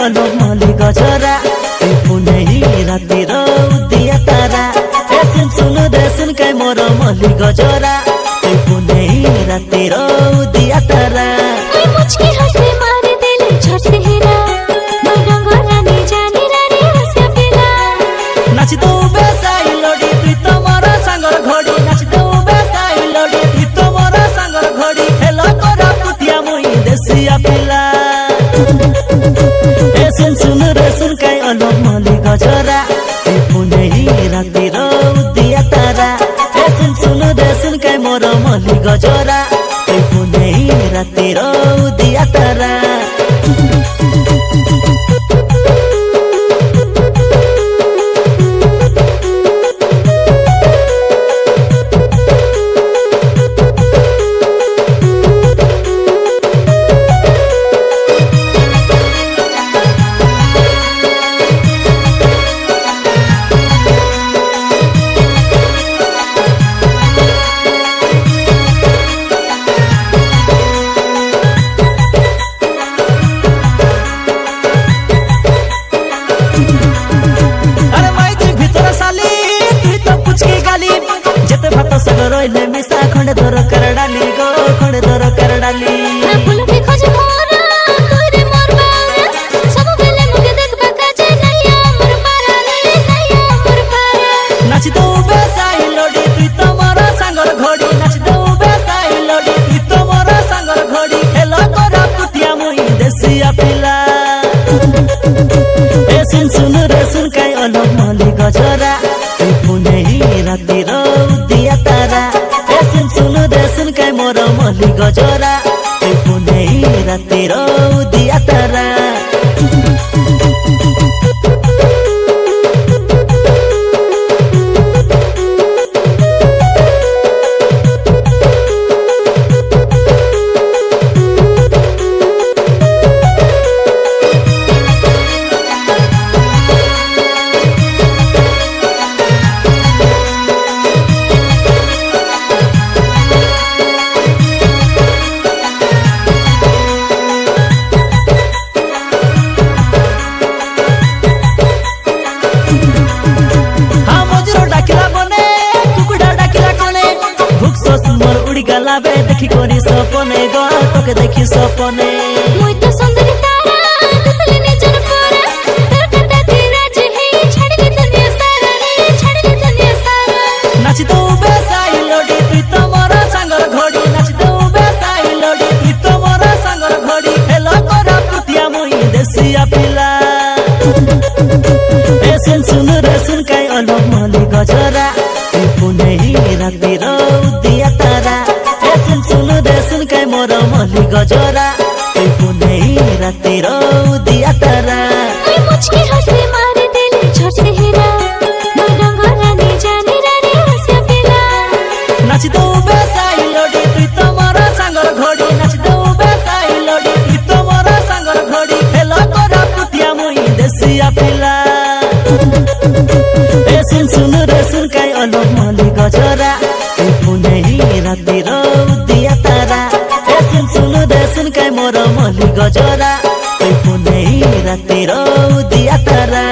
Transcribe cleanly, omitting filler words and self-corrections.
अलोक मली गजरा पुनै रातिर उदिया तारा सुन काई मोर मली गजरा पुनै रातिर उदिया तारा मुझकी हंसे मारे दिल झट से हिरा मैं डंगोरा नहीं जानी रानी हंसे पिला नाच दो बेसाई लोडी तुई तो मोर सांगर घोड़ी नाच दो बेसाई लोडी तुई तो मोर सांगर घोड़ी हेलो कोरा पुतिया मुई देसिया पिला ए सुन रे सुन काई अलोक मली गजरा पुनै रातिर उदिया तारा ए सुन रे सुन काई मोर मली गजरा पुनै रातिर उदिया तारा रोइले मिसा खंडे धर कर डाली गो खंडे धर कर डाली फूल के खोज मोरा तोरे मोर बारा सब बेले मुके देखबा काजे नैया मोर पारा नैया मोर पारा नाच दो बेसाई लोडी तुई तो मोर सांगर घोड़ी नाच दो बेसाई लोडी तुई तो मोर सांगर घोड़ी हेलो कोरा पुतिया मुई देसिया पिला ए सुन रे सुन काई अलोक मली गजरा पुनै रातिर उदिया तारा ए सुन रे सुन काई मोर मली गजरा पुनै रातिर उदिया तारा गला बे देखी कोनी सपने गो तोके देखी सपने मुई तो सुंदरी तारा दिसले निजर पोरा तोर कता तेरा जे है छड़ के दुनिया सारा रे छड़ के दुनिया सारा नाच दो बेसाई लोडी तुई तो मोर सांगर घोड़ी नाच दो बेसाई लोडी तुई तो मोर सांगर घोड़ी हेलो कोरा पुतिया मुई देसिया पिला ए सुन रे सुन काई अलोक मली गजरा पुनै रातिर उदिया तारा सुन रे सुन काई मोर मली गजरा पुनै रातिर उदिया तारा मुझकी हंसे मारे दिल झट से हिरा मैं डंगोरा नहीं जानी रानी हंसे पिला नाच दो बेसाई लोडी तुई तो मोर सांगर घोड़ी नाच दो बेसाई लोडी तुई तो मोर सांगर घोड़ी हेलो कोरा पुतिया मुई देसिया पिला ए सुन रे सुन काई अलोक मली गजरा पुनै रातिर उदिया तारा ए सुन रे सुन काई मोर मली गजरा पुनै रातिर उदिया तारा।